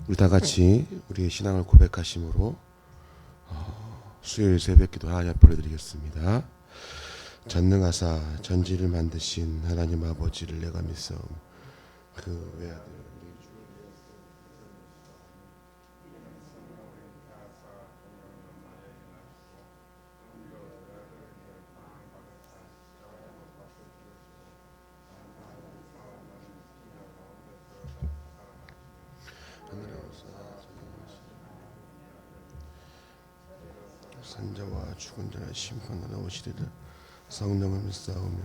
우리 다 같이 우리의 신앙을 고백하심으로 수요일 새벽기도 하나님 앞에 올려드리겠습니다. 전능하사 전지를 만드신 하나님 아버지를 내가 믿사오며 그 외아들 산자와 죽은 자를 심판하러 오시리라. 성령을 믿사오며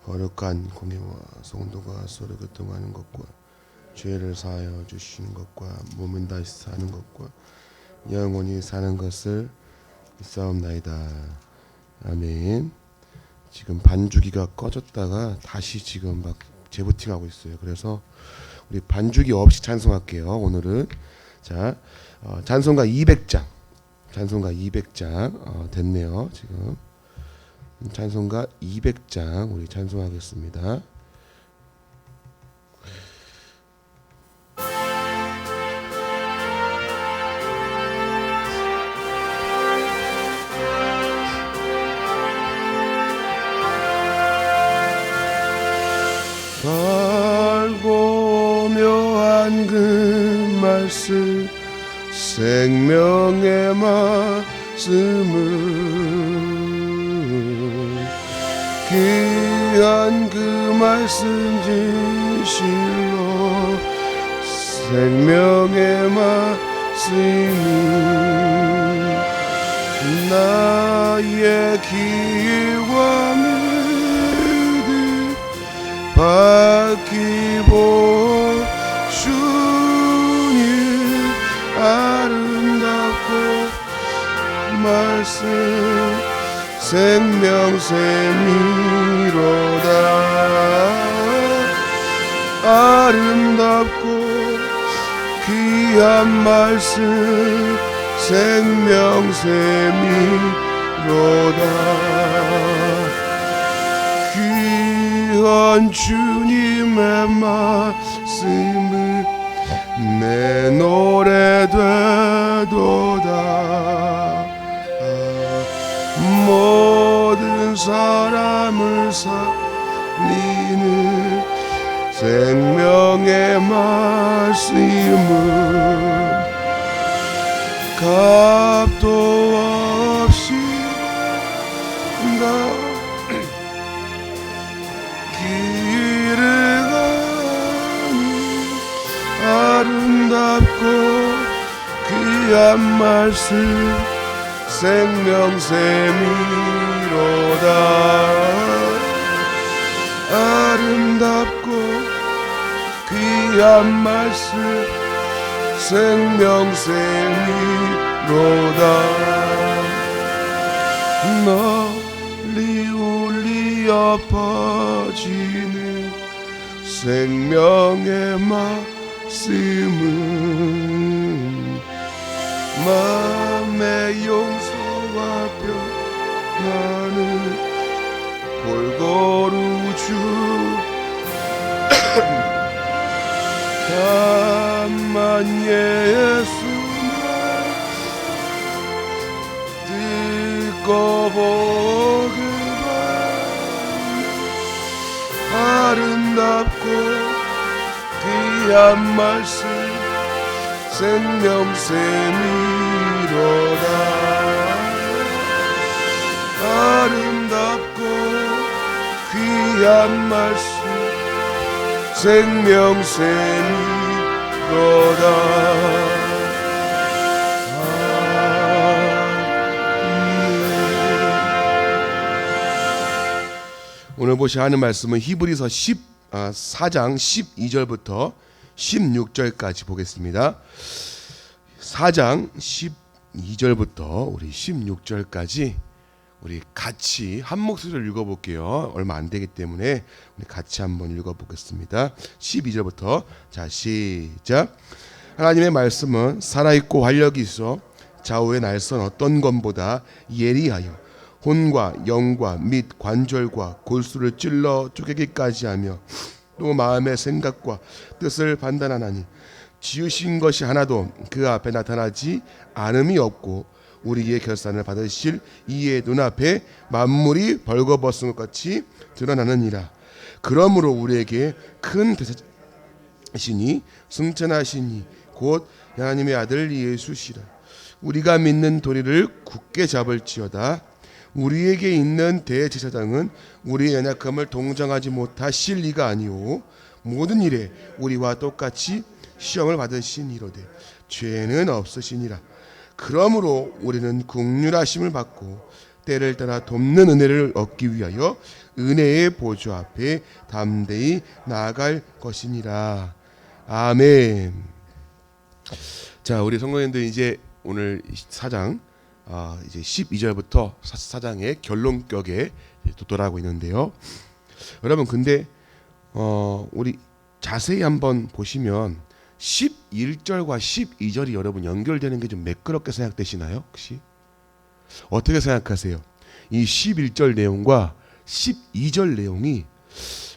거룩한 공예와 성도가 서로 교통하는 것과 죄를 사하여 주시는 것과 몸은 다시 사는 것과 영원히 사는 것을 믿사옵나이다. 아멘. 지금 반주기가 꺼졌다가 다시 지금 막 재부팅하고 있어요. 그래서 우리 반주기 없이 찬송할게요. 오늘은 자 찬송가 200장 찬송가 200장 됐네요. 지금 찬송가 200장 우리 찬송하겠습니다. 달고 묘한 그 말씀 생명의 말씀은 귀한 그 말씀 진실로 생명의 말씀은 나의 길과 믿음 바뀌고 주님 아름답고 말씀 생명샘이로다. 아름답고 귀한 말씀 생명샘이로다. 귀한 주님의 말씀은 내 노래 되도다. 모든 사람을 살리는 생명의 말씀은 값도 없이 나 길을 가니 아름답고 귀한 말씀 생명샘이로다. 아름답고 귀한 말씀 생명샘이로다. 널리 울리어 퍼지는 생명의 말씀은 마음의 용서와 변화는 골고루 주 다만 예수만 듣고 보기만 아름답고 귀한 말씀 생명샘이로다. 아름답고 귀한 말씀 생명샘이로다. 오늘 보셔야 하는 말씀은 히브리서 4장 12절부터 16절까지 보겠습니다. 4장 12절부터 우리 16절까지 우리 같이 한 목소리를 읽어볼게요. 얼마 안 되기 때문에 우리 같이 한번 읽어보겠습니다. 12절부터 자 시작. 하나님의 말씀은 살아있고 활력이 있어 좌우의 날선 어떤 것보다 예리하여 혼과 영과 및 관절과 골수를 찔러 쪼개기까지 하며 또 마음의 생각과 뜻을 판단하나니 지으신 것이 하나도 그 앞에 나타나지 않음이 없고 우리의 결산을 받으실 이의 눈앞에 만물이 벌거벗은 것 같이 드러나느니라. 그러므로 우리에게 큰 대사시니 승천하시니 곧 하나님의 아들 예수시라. 우리가 믿는 도리를 굳게 잡을지어다. 우리에게 있는 대제사장은 우리의 연약함을 동정하지 못하실 리가 아니오 모든 일에 우리와 똑같이 시험을 받으시니로되 죄는 없으시니라. 그러므로 우리는 긍휼하심을 받고 때를 따라 돕는 은혜를 얻기 위하여 은혜의 보좌 앞에 담대히 나아갈 것이니라. 아멘. 자, 우리 성도님들 이제 오늘 4장 이제 12절부터 4장의 결론격에 도달하고 있는데요. 여러분 근데 우리 자세히 한번 보시면 11절과 12절이 여러분 연결되는 게 좀 매끄럽게 생각되시나요? 혹시 어떻게 생각하세요? 이 11절 내용과 12절 내용이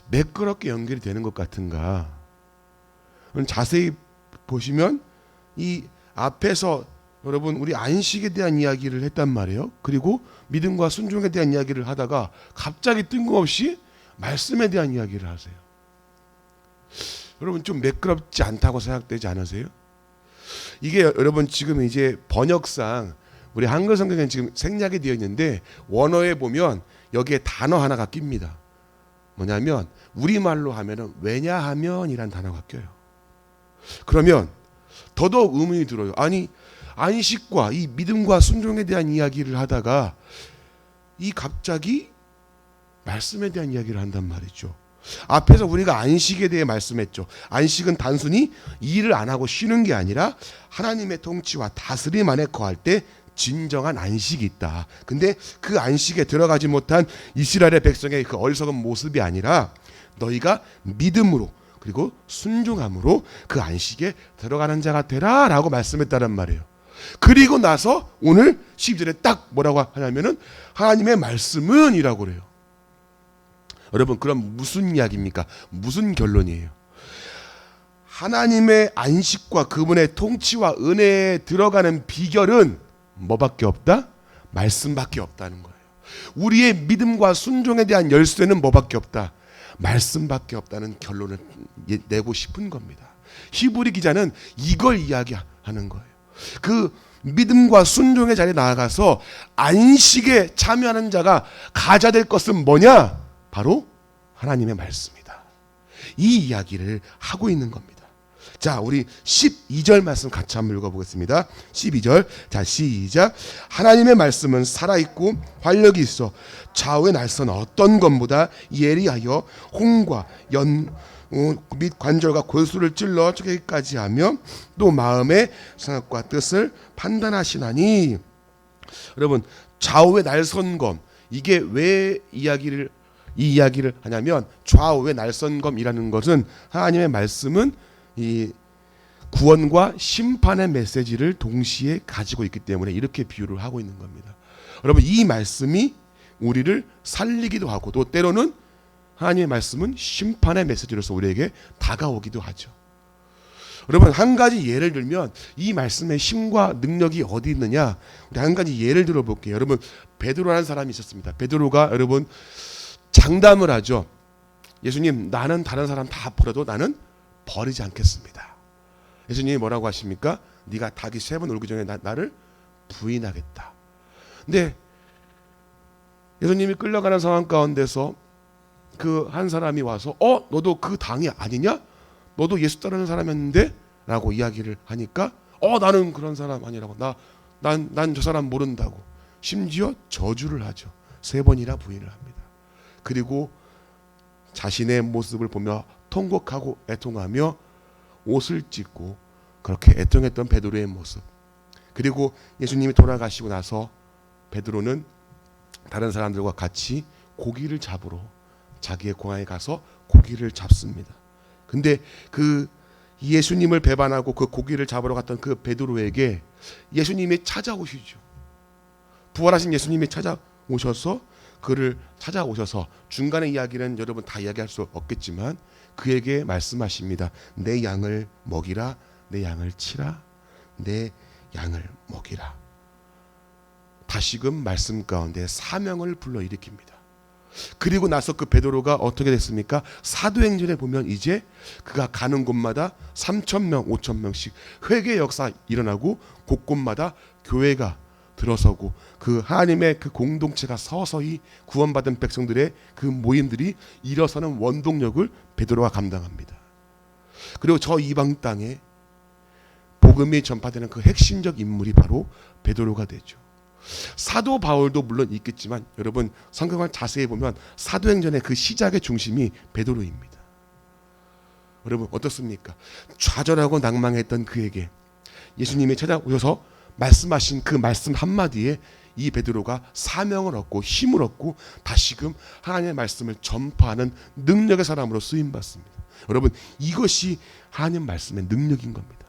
매끄럽게 연결이 되는 것 같은가? 자세히 보시면 이 앞에서 여러분 우리 안식에 대한 이야기를 했단 말이에요. 그리고 믿음과 순종에 대한 이야기를 하다가 갑자기 뜬금없이 말씀에 대한 이야기를 하세요. 여러분 좀 매끄럽지 않다고 생각되지 않으세요? 이게 여러분 지금 이제 번역상 우리 한글 성경에는 지금 생략이 되어 있는데 원어에 보면 여기에 단어 하나가 낍니다. 뭐냐면 우리말로 하면은 왜냐하면이란 단어가 껴요. 그러면 더더욱 의문이 들어요. 아니 안식과 이 믿음과 순종에 대한 이야기를 하다가 이 갑자기 말씀에 대한 이야기를 한단 말이죠. 앞에서 우리가 안식에 대해 말씀했죠. 안식은 단순히 일을 안 하고 쉬는 게 아니라 하나님의 통치와 다스림 안에 거할 때 진정한 안식이 있다. 근데 그 안식에 들어가지 못한 이스라엘의 백성의 그 어리석은 모습이 아니라 너희가 믿음으로 그리고 순종함으로 그 안식에 들어가는 자가 되라 라고 말씀했다는 말이에요. 그리고 나서 오늘 12절에 딱 뭐라고 하냐면은 하나님의 말씀은 이라고 그래요. 여러분 그럼 무슨 이야기입니까? 무슨 결론이에요? 하나님의 안식과 그분의 통치와 은혜에 들어가는 비결은 뭐밖에 없다? 말씀밖에 없다는 거예요. 우리의 믿음과 순종에 대한 열쇠는 뭐밖에 없다? 말씀밖에 없다는 결론을 내고 싶은 겁니다. 히브리 기자는 이걸 이야기하는 거예요. 그 믿음과 순종의 자리에 나아가서 안식에 참여하는 자가 가져야 될 것은 뭐냐? 바로 하나님의 말씀이다. 이 이야기를 하고 있는 겁니다. 자, 우리 12절 말씀 같이 한번 읽어보겠습니다. 12절, 자 시작. 하나님의 말씀은 살아있고 활력이 있어 좌우의 날선 어떤 것보다 예리하여 홍과 연 및 관절과 골수를 찔러 쪼개기까지 하며 또 마음의 생각과 뜻을 판단하시나니. 여러분 좌우의 날선검, 이게 왜 이 이야기를 하냐면 좌우의 날선검이라는 것은 하나님의 말씀은 이 구원과 심판의 메시지를 동시에 가지고 있기 때문에 이렇게 비유를 하고 있는 겁니다. 여러분 이 말씀이 우리를 살리기도 하고 또 때로는 하나님의 말씀은 심판의 메시지로서 우리에게 다가오기도 하죠. 여러분 한 가지 예를 들면 이 말씀의 힘과 능력이 어디 있느냐, 우리 한 가지 예를 들어볼게요. 여러분 베드로라는 사람이 있었습니다. 베드로가 여러분 장담을 하죠. 예수님 나는 다른 사람 다 버려도 나는 버리지 않겠습니다. 예수님이 뭐라고 하십니까? 네가 닭이 3번 울기 전에 나를 부인하겠다. 근데 예수님이 끌려가는 상황 가운데서 그 한 사람이 와서 너도 그 당이 아니냐? 너도 예수 따르는 사람이었는데? 라고 이야기를 하니까 나는 그런 사람 아니라고. 난 저 사람 모른다고. 심지어 저주를 하죠. 3번이나 부인을 합니다. 그리고 자신의 모습을 보며 통곡하고 애통하며 옷을 찢고 그렇게 애통했던 베드로의 모습. 그리고 예수님이 돌아가시고 나서 베드로는 다른 사람들과 같이 고기를 잡으러 자기의 공항에 가서 고기를 잡습니다. 근데 그 예수님을 배반하고 그 고기를 잡으러 갔던 그 베드로에게 예수님이 찾아오시죠. 부활하신 예수님이 찾아오셔서 그를 찾아오셔서 중간의 이야기는 여러분 다 이야기할 수 없겠지만 그에게 말씀하십니다. 내 양을 먹이라 내 양을 치라, 내 양을 먹이라. 다시금 말씀 가운데 사명을 불러일으킵니다. 그리고 나서 그 베드로가 어떻게 됐습니까? 사도행전에 보면 이제 그가 가는 곳마다 3,000명, 5,000명씩 회개 역사 일어나고 곳곳마다 교회가 들어서고 그 하나님의 그 공동체가 서서히 구원받은 백성들의 그 모임들이 일어서는 원동력을 베드로가 감당합니다. 그리고 저 이방 땅에 복음이 전파되는 그 핵심적 인물이 바로 베드로가 되죠. 사도 바울도 물론 있겠지만 여러분 성경을 자세히 보면 사도행전의 그 시작의 중심이 베드로입니다. 여러분 어떻습니까? 좌절하고 낭망했던 그에게 예수님이 찾아오셔서 말씀하신 그 말씀 한마디에 이 베드로가 사명을 얻고 힘을 얻고 다시금 하나님의 말씀을 전파하는 능력의 사람으로 쓰임받습니다. 여러분 이것이 하나님 말씀의 능력인 겁니다.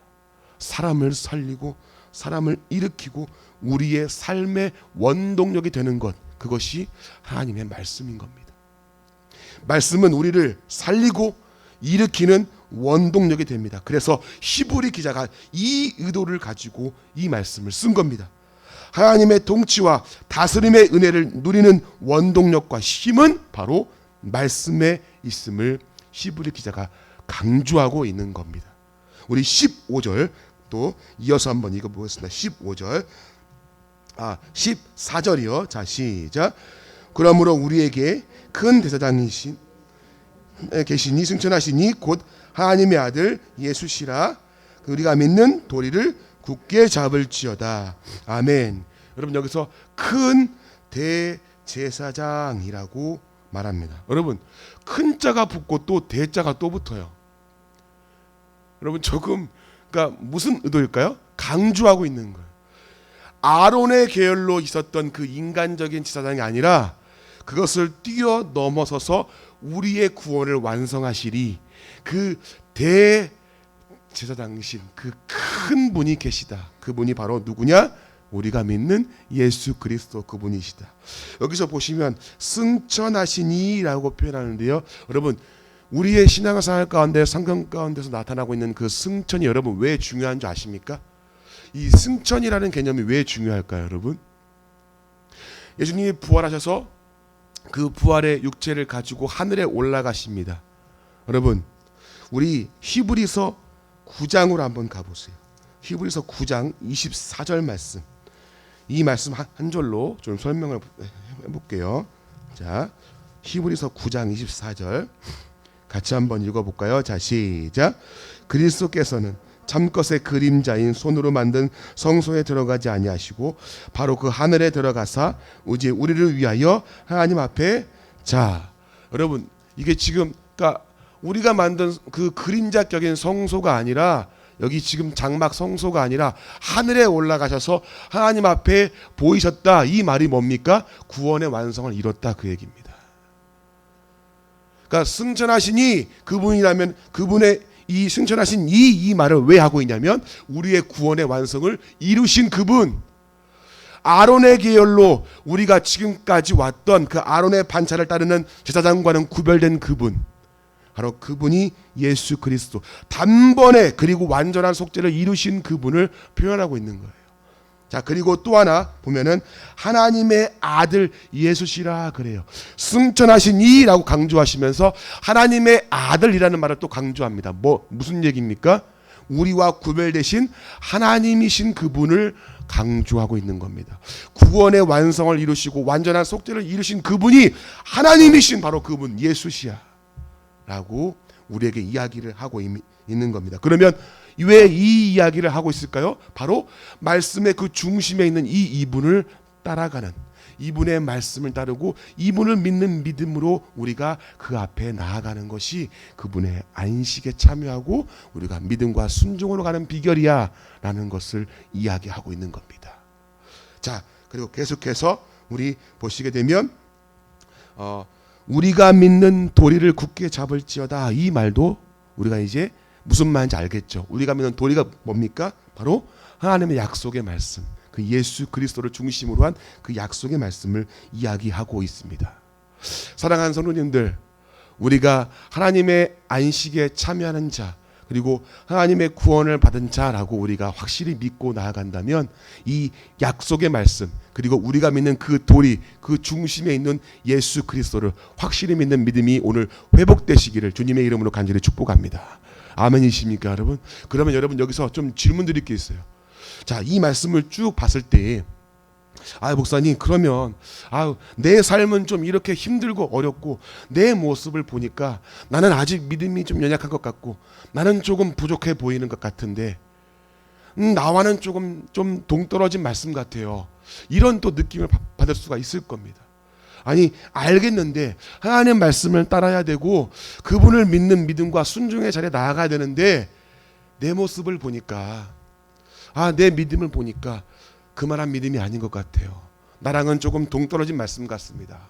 사람을 살리고 사람을 일으키고 우리의 삶의 원동력이 되는 것, 그것이 하나님의 말씀인 겁니다. 말씀은 우리를 살리고 일으키는 원동력이 됩니다. 그래서 히브리 기자가 이 의도를 가지고 이 말씀을 쓴 겁니다. 하나님의 통치와 다스림의 은혜를 누리는 원동력과 힘은 바로 말씀에 있음을 히브리 기자가 강조하고 있는 겁니다. 우리 15절 또 이어서 한번 읽어보겠습니다. 15절 14절이요. 자 시작. 그러므로 우리에게 큰 대제사장이신 계시니 승천하시니 곧 하나님의 아들 예수시라. 우리가 믿는 도리를 굳게 잡을지어다. 아멘. 여러분 여기서 큰 대제사장이라고 말합니다. 여러분 큰 자가 붙고 또 대자가 또 붙어요. 여러분 조금 그러니까 무슨 의도일까요? 강조하고 있는 거예요. 아론의 계열로 있었던 그 인간적인 제사장이 아니라 그것을 뛰어넘어서서 우리의 구원을 완성하시리 그 대제사장이신 그 큰 분이 계시다. 그분이 바로 누구냐? 우리가 믿는 예수 그리스도 그분이시다. 여기서 보시면 승천하시니라고 표현하는데요. 여러분 우리의 신앙생활 가운데 성경 가운데서 나타나고 있는 그 승천이 여러분 왜 중요한 줄 아십니까? 이 승천이라는 개념이 왜 중요할까요, 여러분? 예수님이 부활하셔서 그 부활의 육체를 가지고 하늘에 올라가십니다. 여러분, 우리 히브리서 9장으로 한번 가보세요. 히브리서 9장 24절 말씀. 이 말씀 한 절로 좀 설명을 해볼게요. 자, 히브리서 9장 24절 같이 한번 읽어볼까요? 자, 시작. 그리스도께서는 참것의 그림자인 손으로 만든 성소에 들어가지 아니하시고 바로 그 하늘에 들어가사 이제 우리를 위하여 하나님 앞에 자 여러분 이게 지금 그러니까 우리가 만든 그 그림자격인 성소가 아니라 여기 지금 장막 성소가 아니라 하늘에 올라가셔서 하나님 앞에 보이셨다. 이 말이 뭡니까? 구원의 완성을 이뤘다 그 얘기입니다. 그러니까 승천하시니 그분이라면 그분의 이 승천하신 이 말을 왜 하고 있냐면 우리의 구원의 완성을 이루신 그분 아론의 계열로 우리가 지금까지 왔던 그 아론의 반차를 따르는 제사장과는 구별된 그분 바로 그분이 예수 그리스도 단번에 그리고 완전한 속죄를 이루신 그분을 표현하고 있는 거예요. 자 그리고 또 하나 보면은 하나님의 아들 예수시라 그래요. 승천하신 이라고 강조하시면서 하나님의 아들이라는 말을 또 강조합니다. 무슨 얘기입니까? 우리와 구별되신 하나님이신 그분을 강조하고 있는 겁니다. 구원의 완성을 이루시고 완전한 속죄를 이루신 그분이 하나님이신 바로 그분 예수시야 라고 우리에게 이야기를 하고 있는 겁니다. 그러면 왜 이 이야기를 하고 있을까요? 바로 말씀의 그 중심에 있는 이분을 따라가는 이분의 말씀을 따르고 이분을 믿는 믿음으로 우리가 그 앞에 나아가는 것이 그분의 안식에 참여하고 우리가 믿음과 순종으로 가는 비결이야 라는 것을 이야기하고 있는 겁니다. 자 그리고 계속해서 우리 보시게 되면 우리가 믿는 도리를 굳게 잡을지어다 이 말도 우리가 이제 무슨 말인지 알겠죠. 우리가 믿는 도리가 뭡니까? 바로 하나님의 약속의 말씀 그 예수 그리스도를 중심으로 한 그 약속의 말씀을 이야기하고 있습니다. 사랑하는 성도님들 우리가 하나님의 안식에 참여하는 자 그리고 하나님의 구원을 받은 자라고 우리가 확실히 믿고 나아간다면 이 약속의 말씀, 그리고 우리가 믿는 그 도리, 그 중심에 있는 예수 그리스도를 확실히 믿는 믿음이 오늘 회복되시기를 주님의 이름으로 간절히 축복합니다. 아멘이십니까 여러분? 그러면 여러분 여기서 좀 질문 드릴 게 있어요. 자, 이 말씀을 쭉 봤을 때 목사님, 그러면 내 삶은 좀 이렇게 힘들고 어렵고 내 모습을 보니까 나는 아직 믿음이 좀 연약한 것 같고 나는 조금 부족해 보이는 것 같은데 나와는 조금 좀 동떨어진 말씀 같아요. 이런 또 느낌을 받을 수가 있을 겁니다. 아니, 알겠는데 하나님 말씀을 따라야 되고 그분을 믿는 믿음과 순종의 자리에 나아가야 되는데 내 모습을 보니까 내 믿음을 보니까 그만한 믿음이 아닌 것 같아요. 나랑은 조금 동떨어진 말씀 같습니다.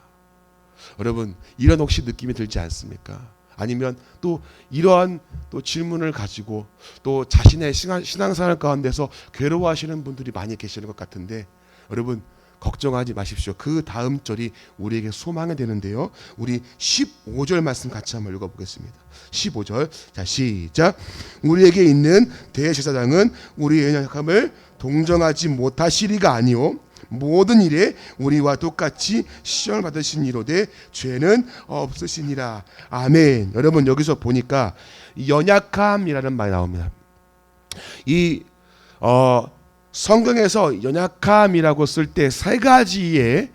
여러분, 이런 혹시 느낌이 들지 않습니까? 아니면 또 이러한 또 질문을 가지고 또 자신의 신앙생활 가운데서 괴로워하시는 분들이 많이 계시는 것 같은데 여러분, 걱정하지 마십시오. 그 다음 절이 우리에게 소망이 되는데요. 우리 15절 말씀 같이 한번 읽어보겠습니다. 15절, 자 시작. 우리에게 있는 대제사장은 우리의 연약함을 동정하지 못하시리가 아니요 모든 일에 우리와 똑같이 시험을 받으신 이로되 죄는 없으시니라. 아멘. 여러분, 여기서 보니까 연약함이라는 말이 나옵니다. 이 성경에서 연약함이라고 쓸 때 세 가지의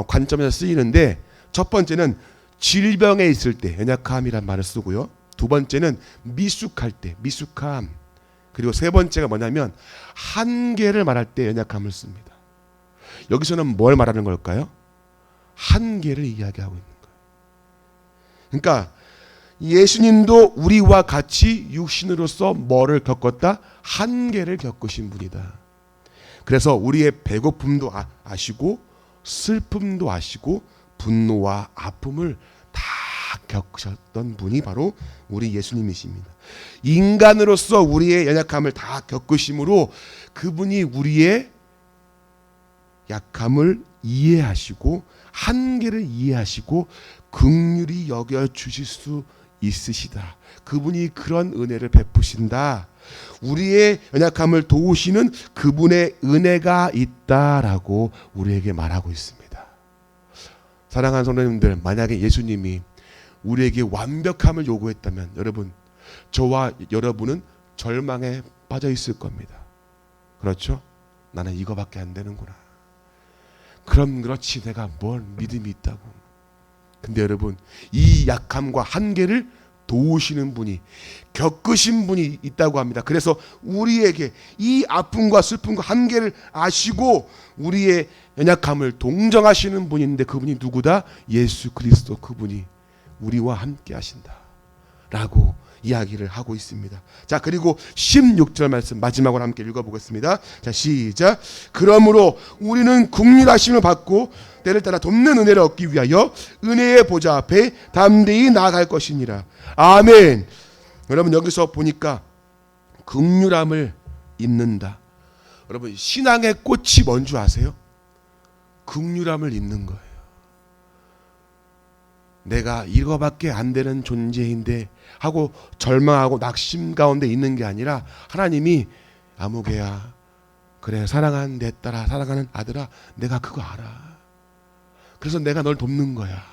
관점에서 쓰이는데, 첫 번째는 질병에 있을 때 연약함이란 말을 쓰고요. 두 번째는 미숙할 때 미숙함. 그리고 세 번째가 뭐냐면 한계를 말할 때 연약함을 씁니다. 여기서는 뭘 말하는 걸까요? 한계를 이야기하고 있는 거예요. 그러니까 예수님도 우리와 같이 육신으로서 뭐를 겪었다? 한계를 겪으신 분이다. 그래서 우리의 배고픔도 아시고 슬픔도 아시고 분노와 아픔을 다 겪으셨던 분이 바로 우리 예수님이십니다. 인간으로서 우리의 연약함을 다 겪으심으로 그분이 우리의 약함을 이해하시고 한계를 이해하시고 긍휼히 여겨 주실 수 있으시다. 그분이 그런 은혜를 베푸신다. 우리의 연약함을 도우시는 그분의 은혜가 있다라고 우리에게 말하고 있습니다. 사랑하는 성도님들, 만약에 예수님이 우리에게 완벽함을 요구했다면 여러분, 저와 여러분은 절망에 빠져 있을 겁니다. 그렇죠? 나는 이거밖에 안 되는구나. 그럼 그렇지, 내가 뭘 믿음이 있다고. 근데 여러분, 이 약함과 한계를 도우시는 분이, 겪으신 분이 있다고 합니다. 그래서 우리에게 이 아픔과 슬픔과 한계를 아시고 우리의 연약함을 동정하시는 분이 있는데 그분이 누구다? 예수 그리스도. 그분이 우리와 함께 하신다 라고 이야기를 하고 있습니다. 자, 그리고 16절 말씀 마지막으로 함께 읽어보겠습니다. 자, 시작. 그러므로 우리는 긍휼하심을 받고 때를 따라 돕는 은혜를 얻기 위하여 은혜의 보좌 앞에 담대히 나아갈 것이니라. 아멘. 여러분, 여기서 보니까 긍휼함을 입는다. 여러분, 신앙의 꽃이 뭔 줄 아세요? 긍휼함을 입는 거예요. 내가 이거밖에 안 되는 존재인데 하고 절망하고 낙심 가운데 있는 게 아니라 하나님이 아무개야, 그래 사랑하는 내 딸아, 사랑하는 아들아, 내가 그거 알아. 그래서 내가 널 돕는 거야.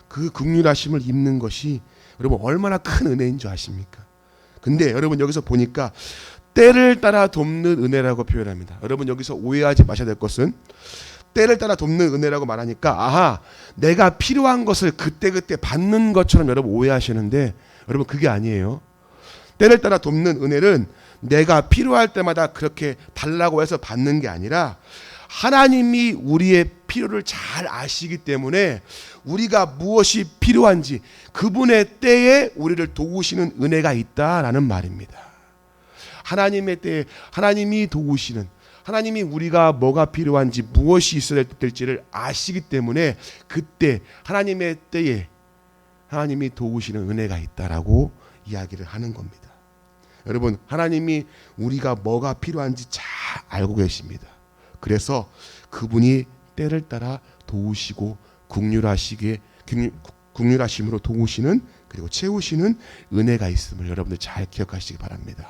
그 긍휼하심을 입는 것이 여러분 얼마나 큰 은혜인 줄 아십니까? 근데 여러분, 여기서 보니까 때를 따라 돕는 은혜라고 표현합니다. 여러분, 여기서 오해하지 마셔야 될 것은, 때를 따라 돕는 은혜라고 말하니까 내가 필요한 것을 그때그때 받는 것처럼 여러분 오해하시는데, 여러분 그게 아니에요. 때를 따라 돕는 은혜는 내가 필요할 때마다 그렇게 달라고 해서 받는 게 아니라 하나님이 우리의 필요를 잘 아시기 때문에 우리가 무엇이 필요한지 그분의 때에 우리를 도우시는 은혜가 있다라는 말입니다. 하나님의 때에 하나님이 도우시는, 하나님이 우리가 뭐가 필요한지 무엇이 있어야 될지를 아시기 때문에 그때 하나님의 때에 하나님이 도우시는 은혜가 있다라고 이야기를 하는 겁니다. 여러분, 하나님이 우리가 뭐가 필요한지 잘 알고 계십니다. 그래서 그분이 때를 따라 도우시고 긍휼하심으로 도우시는 그리고 채우시는 은혜가 있음을 여러분들 잘 기억하시기 바랍니다.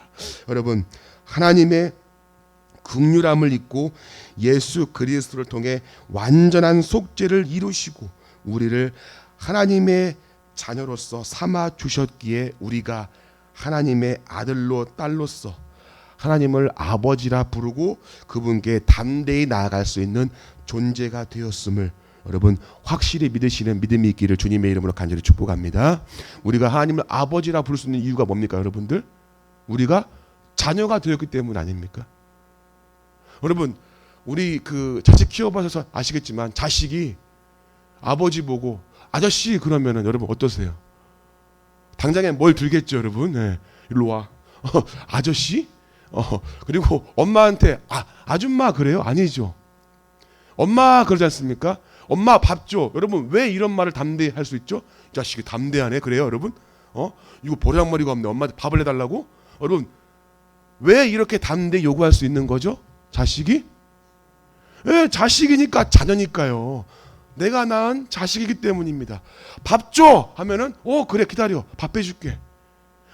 여러분, 하나님의 긍휼함을 입고 예수 그리스도를 통해 완전한 속죄를 이루시고 우리를 하나님의 자녀로서 삼아 주셨기에 우리가 하나님의 아들로 딸로서 하나님을 아버지라 부르고 그분께 담대히 나아갈 수 있는 존재가 되었음을 여러분 확실히 믿으시는 믿음이 있기를 주님의 이름으로 간절히 축복합니다. 우리가 하나님을 아버지라 부를 수 있는 이유가 뭡니까 여러분들? 우리가 자녀가 되었기 때문 아닙니까? 여러분, 우리 그 자식 키워봐서 아시겠지만 자식이 아버지 보고 아저씨 그러면은 여러분 어떠세요? 당장에 뭘 들겠죠 여러분? 네. 일로 와. 아저씨? 그리고 엄마한테 아줌마 그래요? 아니죠. 엄마 그러지 않습니까? 엄마 밥 줘. 여러분 왜 이런 말을 담대히 할 수 있죠? 이 자식이 담대하네 그래요 여러분? 이거 버장머리가 없네. 엄마한테 밥을 해달라고? 여러분 왜 이렇게 담대히 요구할 수 있는 거죠? 자식이? 예, 자식이니까 자녀니까요. 내가 낳은 자식이기 때문입니다. 밥 줘! 하면은 그래 기다려. 밥 해줄게.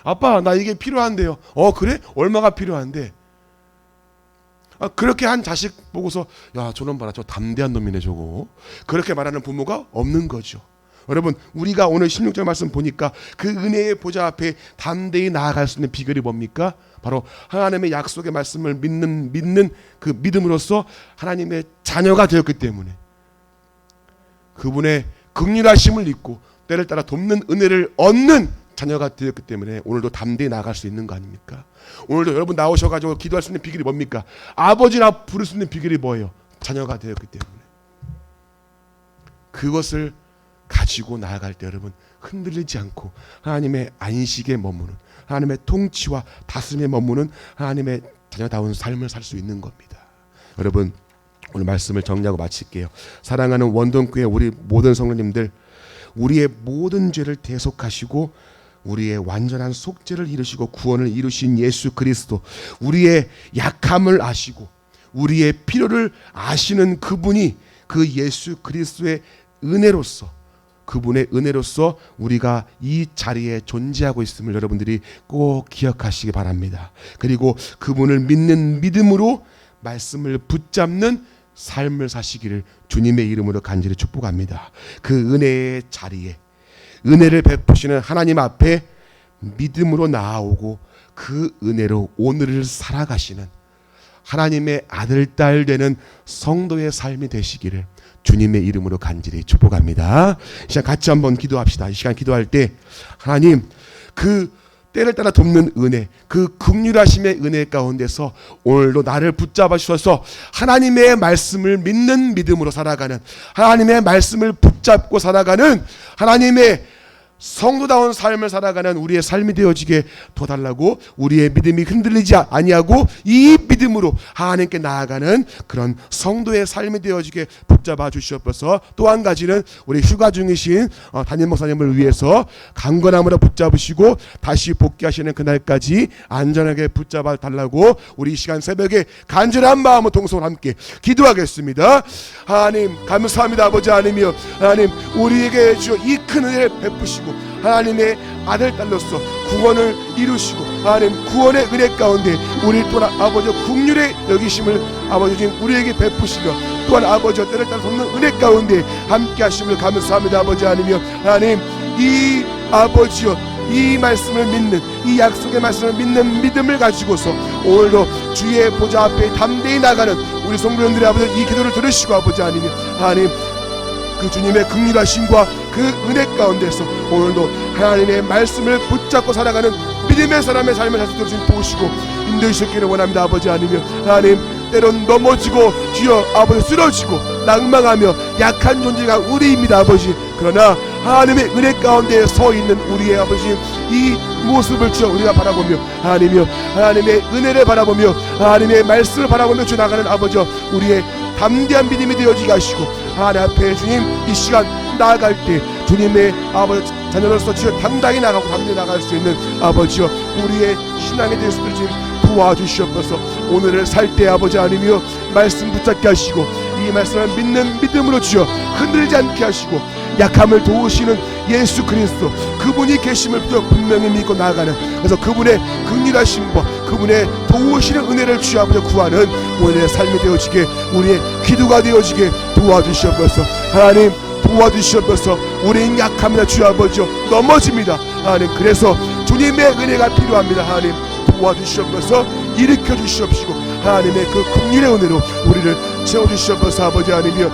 아빠 나 이게 필요한데요. 그래? 얼마가 필요한데? 그렇게 한 자식 보고서 야 저놈 봐라 저 담대한 놈이네 저거. 그렇게 말하는 부모가 없는 거죠. 여러분 우리가 오늘 16절 말씀 보니까 그 은혜의 보좌 앞에 담대히 나아갈 수 있는 비결이 뭡니까? 바로 하나님의 약속의 말씀을 믿는 그 믿음으로써 하나님의 자녀가 되었기 때문에 그분의 긍휼하심을 입고 때를 따라 돕는 은혜를 얻는 자녀가 되었기 때문에 오늘도 담대히 나아갈 수 있는 거 아닙니까? 오늘도 여러분 나오셔가지고 기도할 수 있는 비결이 뭡니까? 아버지라 부를 수 있는 비결이 뭐예요? 자녀가 되었기 때문에 그것을 가지고 나아갈 때 여러분 흔들리지 않고 하나님의 안식에 머무는 하나님의 통치와 다스림에 머무는 하나님의 자녀다운 삶을 살 수 있는 겁니다. 여러분 오늘 말씀을 정리하고 마칠게요. 사랑하는 원동교회 우리 모든 성도님들 우리의 모든 죄를 대속하시고 우리의 완전한 속죄를 이루시고 구원을 이루신 예수 그리스도 우리의 약함을 아시고 우리의 필요를 아시는 그분이 그 예수 그리스도의 은혜로서 그분의 은혜로서 우리가 이 자리에 존재하고 있음을 여러분들이 꼭 기억하시기 바랍니다. 그리고 그분을 믿는 믿음으로 말씀을 붙잡는 삶을 사시기를 주님의 이름으로 간절히 축복합니다. 그 은혜의 자리에 은혜를 베푸시는 하나님 앞에 믿음으로 나아오고 그 은혜로 오늘을 살아가시는 하나님의 아들 딸 되는 성도의 삶이 되시기를 주님의 이름으로 간절히 축복합니다. 이 시간 같이 한번 기도합시다. 이 시간 기도할 때 하나님 그 때를 따라 돕는 은혜 그 긍휼하심의 은혜 가운데서 오늘도 나를 붙잡아 주셔서 하나님의 말씀을 믿는 믿음으로 살아가는 하나님의 말씀을 붙잡고 살아가는 하나님의 성도다운 삶을 살아가는 우리의 삶이 되어지게 도와달라고 우리의 믿음이 흔들리지 아니하고 이 믿음으로 하나님께 나아가는 그런 성도의 삶이 되어지게 붙잡아 주시옵소서. 또 한 가지는 우리 휴가 중이신 담임 목사님을 위해서 강건함으로 붙잡으시고 다시 복귀하시는 그날까지 안전하게 붙잡아 달라고 우리 이 시간 새벽에 간절한 마음으로 동성으로 함께 기도하겠습니다. 하나님 감사합니다. 아버지 하나님이여 하나님 우리에게 주어 이 큰 은혜를 베푸시고 하나님의 아들 딸로서 구원을 이루시고 하나님 구원의 은혜 가운데 우리 또한 아버지 긍휼의 여기심을 아버지 주님 우리에게 베푸시며 또한 아버지 때를 따라 돕는 은혜 가운데 함께 하심을 감사합니다. 아버지 하나님이여 하나님 이 아버지여 이 말씀을 믿는 이 약속의 말씀을 믿는 믿음을 가지고서 오늘도 주의 보좌 앞에 담대히 나가는 우리 성도님들의 아버지 이 기도를 들으시고 아버지 하나님 하나님 그 주님의 긍휼하심과 그 은혜 가운데서 오늘도 하나님의 말씀을 붙잡고 살아가는 믿음의 사람의 삶을 살 수 있도록 주님 도우시고 인도해 주시기를 원합니다. 아버지 하나님 하나님 때론 넘어지고 주여 아버지 쓰러지고 낭망하며 약한 존재가 우리입니다. 아버지 그러나 하나님의 은혜 가운데 서 있는 우리의 아버지 이 모습을 주여 우리가 바라보며 하나님이여 하나님의 은혜를 바라보며 하나님의 말씀을 바라보며 주 나가는 아버지 우리의 담대한 믿음이 되어지게 하시고 하나님 앞에 주님 이 시간 나아갈 때 주님의 아버지 자녀로서 주여 당당히 나가고 담대히 나갈 수 있는 아버지여 우리의 신앙이 될 수 있도록 주님 도와주시옵소서. 오늘을 살 때 아버지 하나님이여 말씀 붙잡게 하시고 이 말씀을 믿는 믿음으로 주여 흔들리지 않게 하시고 약함을 도우시는 예수 그리스도, 그분이 계심을 분명히 믿고 나아가는, 그래서 그분의 긍휼하신 법, 그분의 도우시는 은혜를 주 앞에 구하는 우리의 삶이 되어지게, 우리의 기도가 되어지게 도와주시옵소서. 하나님 도와주시옵소서. 우리는 약합니다. 주 아버지 넘어집니다. 하나님 그래서 주님의 은혜가 필요합니다. 하나님 도와주시옵소서. 일으켜 주시옵시고 하나님의 그 긍휼의 은혜로 우리를 채워주시옵소서. 아버지 하나님이여,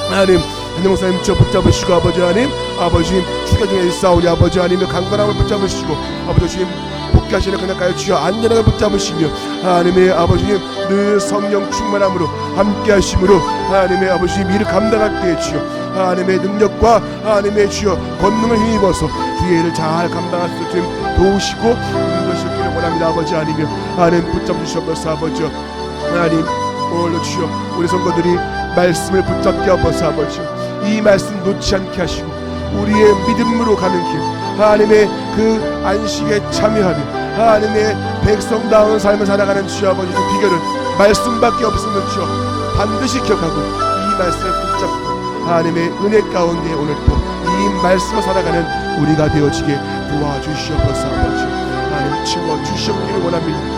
하나님 한영사님 저 붙잡으시고 아버지 하나님, 아버지님 주가 중에 싸우니 아버지 하나님의 강건함을 붙잡으시고 아버지 주님 복귀하시는 그날까지 주여 안전하게 붙잡으시며 하나님의 아버지님 늘 성령 충만함으로 함께하심으로 하나님의 아버지님 일을 감당할 때에 주여 하나님의 능력과 하나님의 주여 권능을 힘입어서 주의 일을 잘 감당할 수 있도록 도우시고 인도하시기를 원합니다. 아버지 하나님이여, 하나님 붙잡으시옵소서. 아버지 하나님 오늘도 주여 우리 성도들이 말씀을 붙잡게 하옵소서. 아버지 이 말씀 놓지 않게 하시고 우리의 믿음으로 가는 길, 하나님의 그 안식에 참여하는 하나님의 백성다운 삶을 살아가는 주여 아버지 그 비결은 말씀밖에 없음을 주여 반드시 기억하고 이 말씀을 붙잡고 하나님의 은혜 가운데 오늘 또 이 말씀을 살아가는 우리가 되어지게 도와주시옵소서. 아버지 하나님 채워주시옵기를 원합니다.